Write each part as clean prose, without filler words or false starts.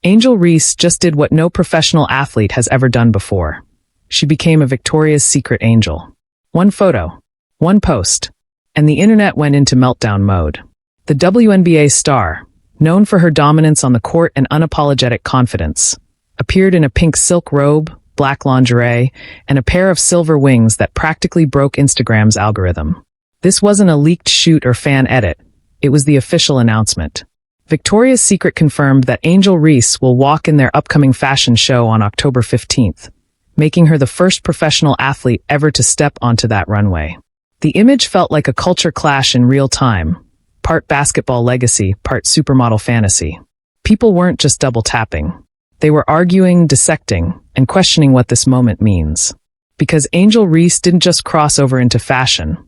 Angel Reese just did what no professional athlete has ever done before. She became a Victoria's Secret angel. One photo, one post, and the internet went into meltdown mode. The WNBA star, known for her dominance on the court and unapologetic confidence, appeared in a pink silk robe, black lingerie, and a pair of silver wings that practically broke Instagram's algorithm. This wasn't a leaked shoot or fan edit. It was the official announcement. Victoria's Secret confirmed that Angel Reese will walk in their upcoming fashion show on October 15th, making her the first professional athlete ever to step onto that runway. The image felt like a culture clash in real time, part basketball legacy, part supermodel fantasy. People weren't just double tapping. They were arguing, dissecting, and questioning what this moment means. Because Angel Reese didn't just cross over into fashion.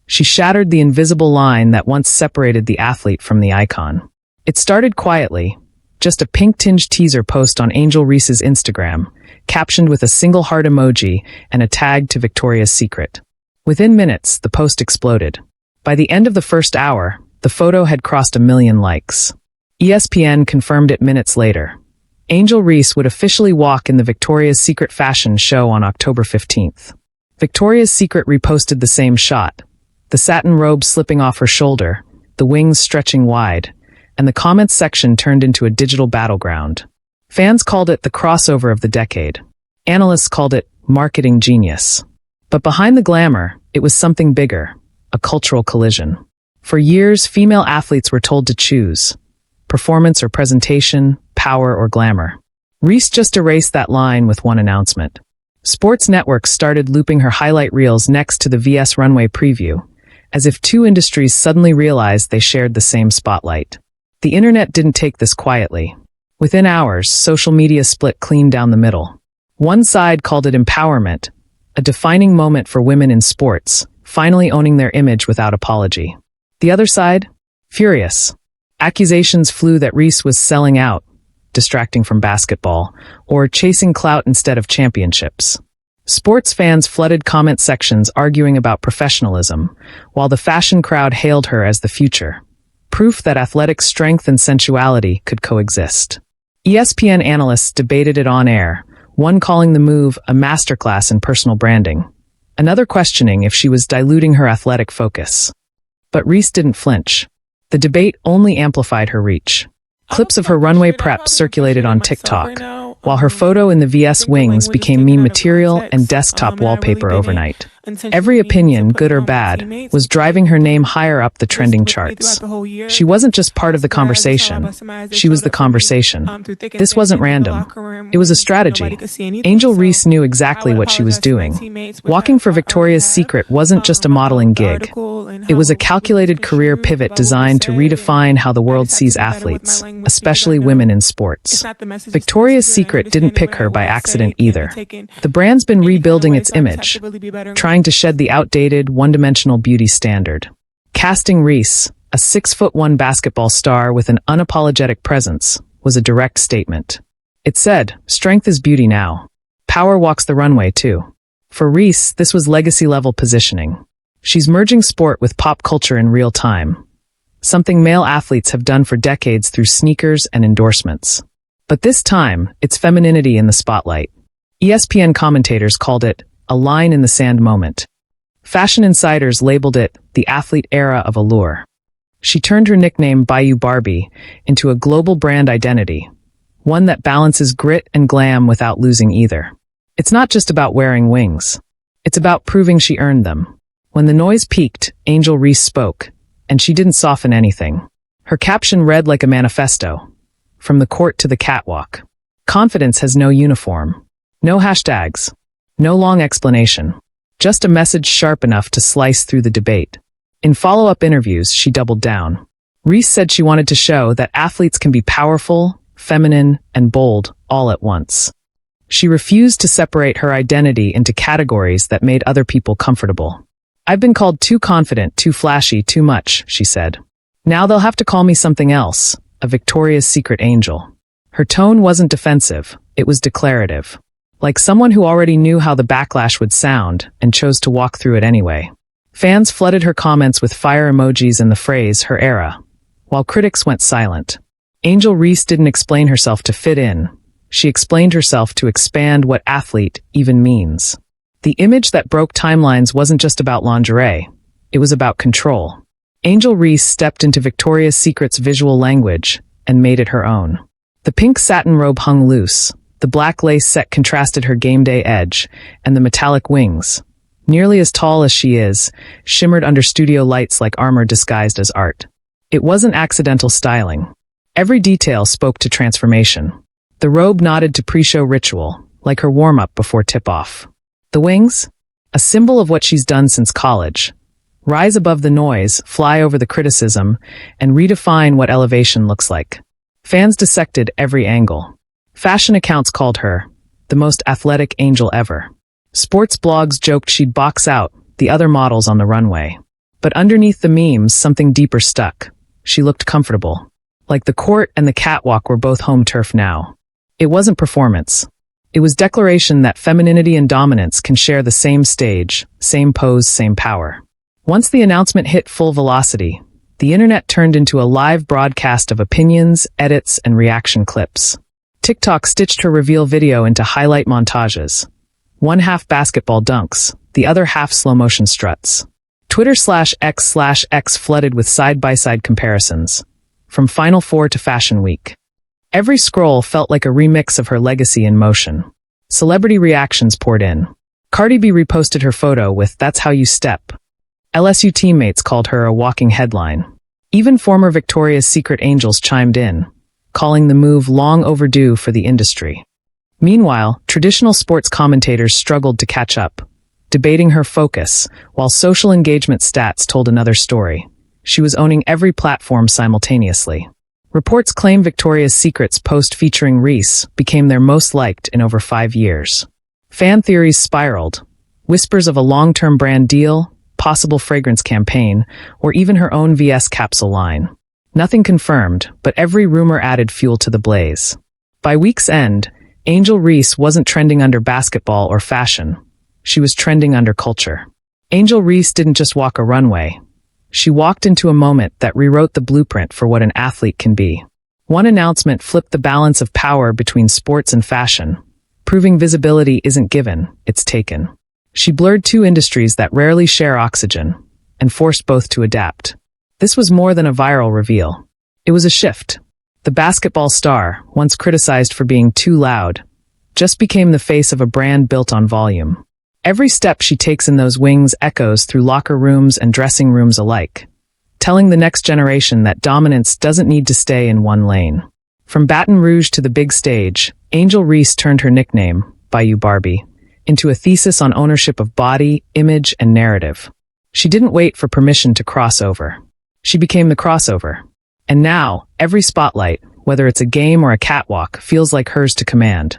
She shattered the invisible line that once separated the athlete from the icon. It started quietly, just a pink-tinged teaser post on Angel Reese's Instagram, captioned with a single heart emoji and a tag to Victoria's Secret. Within minutes, the post exploded. By the end of the first hour, the photo had crossed 1 million likes. ESPN confirmed it minutes later. Angel Reese would officially walk in the Victoria's Secret fashion show on October 15th. Victoria's Secret reposted the same shot, the satin robe slipping off her shoulder, the wings stretching wide, and the comments section turned into a digital battleground. Fans called it the crossover of the decade. Analysts called it marketing genius. But behind the glamour, it was something bigger, a cultural collision. For years, female athletes were told to choose performance or presentation, power or glamour. Reese just erased that line with one announcement. Sports networks started looping her highlight reels next to the VS runway preview, as if two industries suddenly realized they shared the same spotlight. The internet didn't take this quietly. Within hours, social media split clean down the middle. One side called it empowerment, a defining moment for women in sports, finally owning their image without apology. The other side? Furious. Accusations flew that Reese was selling out, distracting from basketball, or chasing clout instead of championships. Sports fans flooded comment sections arguing about professionalism, while the fashion crowd hailed her as the future. Proof that athletic strength and sensuality could coexist. ESPN analysts debated it on air, one calling the move a masterclass in personal branding, another questioning if she was diluting her athletic focus. But Reese didn't flinch. The debate only amplified her reach. Clips of her runway prep circulated on TikTok, while her photo in the VS wings became meme material and desktop wallpaper overnight. Every opinion, good or bad, was driving her name higher up the trending charts. She wasn't just part of the conversation. She was the conversation. This wasn't random. It was a strategy. Angel Reese knew exactly what she was doing. Walking for Victoria's Secret wasn't just a modeling gig. It was a calculated career pivot designed to redefine how the world sees athletes, especially women in sports. Victoria's Secret didn't pick her by accident either. The brand's been rebuilding its image, trying to shed the outdated, one-dimensional beauty standard. Casting Reese, a 6'1" basketball star with an unapologetic presence, was a direct statement. It said, strength is beauty now. Power walks the runway too. For Reese, this was legacy-level positioning. She's merging sport with pop culture in real time, something male athletes have done for decades through sneakers and endorsements. But this time, it's femininity in the spotlight. ESPN commentators called it a line in the sand moment. Fashion insiders labeled it the athlete era of allure. She turned her nickname Bayou Barbie into a global brand identity, one that balances grit and glam without losing either. It's not just about wearing wings. It's about proving she earned them. When the noise peaked, Angel Reese spoke, and she didn't soften anything. Her caption read like a manifesto, from the court to the catwalk. Confidence has no uniform. No hashtags. No long explanation. Just a message sharp enough to slice through the debate. In follow-up interviews, she doubled down. Reese said she wanted to show that athletes can be powerful, feminine, and bold all at once. She refused to separate her identity into categories that made other people comfortable. I've been called too confident, too flashy, too much, she said. Now they'll have to call me something else, a Victoria's Secret angel. Her tone wasn't defensive, it was declarative. Like someone who already knew how the backlash would sound and chose to walk through it anyway. Fans flooded her comments with fire emojis and the phrase, her era, while critics went silent. Angel Reese didn't explain herself to fit in. She explained herself to expand what athlete even means. The image that broke timelines wasn't just about lingerie. It was about control. Angel Reese stepped into Victoria's Secret's visual language and made it her own. The pink satin robe hung loose, the black lace set contrasted her game day edge, and the metallic wings, nearly as tall as she is, shimmered under studio lights like armor disguised as art. It wasn't accidental styling. Every detail spoke to transformation. The robe nodded to pre-show ritual, like her warm-up before tip-off. The wings? A symbol of what she's done since college. Rise above the noise, fly over the criticism, and redefine what elevation looks like. Fans dissected every angle. Fashion accounts called her the most athletic angel ever. Sports blogs joked she'd box out the other models on the runway. But underneath the memes, something deeper stuck. She looked comfortable. Like the court and the catwalk were both home turf now. It wasn't performance. It was declaration that femininity and dominance can share the same stage, same pose, same power. Once the announcement hit full velocity, the internet turned into a live broadcast of opinions, edits, and reaction clips. TikTok stitched her reveal video into highlight montages. One half basketball dunks, the other half slow-motion struts. Twitter/X/X flooded with side-by-side comparisons, from Final Four to Fashion Week. Every scroll felt like a remix of her legacy in motion. Celebrity reactions poured in. Cardi B reposted her photo with "That's how you step." LSU teammates called her a walking headline. Even former Victoria's Secret angels chimed in, calling the move long overdue for the industry. Meanwhile, traditional sports commentators struggled to catch up, debating her focus, while social engagement stats told another story. She was owning every platform simultaneously. Reports claim Victoria's Secret's post featuring Reese became their most liked in over 5 years. Fan theories spiraled. Whispers of a long-term brand deal, possible fragrance campaign, or even her own VS capsule line. Nothing confirmed, but every rumor added fuel to the blaze. By week's end, Angel Reese wasn't trending under basketball or fashion. She was trending under culture. Angel Reese didn't just walk a runway. She walked into a moment that rewrote the blueprint for what an athlete can be. One announcement flipped the balance of power between sports and fashion, proving visibility isn't given, it's taken. She blurred two industries that rarely share oxygen, and forced both to adapt. This was more than a viral reveal. It was a shift. The basketball star, once criticized for being too loud, just became the face of a brand built on volume. Every step she takes in those wings echoes through locker rooms and dressing rooms alike, telling the next generation that dominance doesn't need to stay in one lane. From Baton Rouge to the big stage, Angel Reese turned her nickname, Bayou Barbie, into a thesis on ownership of body, image, and narrative. She didn't wait for permission to cross over. She became the crossover. And now, every spotlight, whether it's a game or a catwalk, feels like hers to command.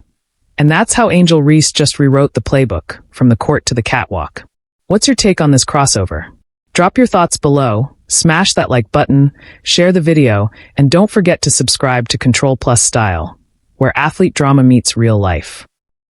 And that's how Angel Reese just rewrote the playbook, from the court to the catwalk. What's your take on this crossover? Drop your thoughts below, smash that like button, share the video, and don't forget to subscribe to Control Plus Style, where athlete drama meets real life.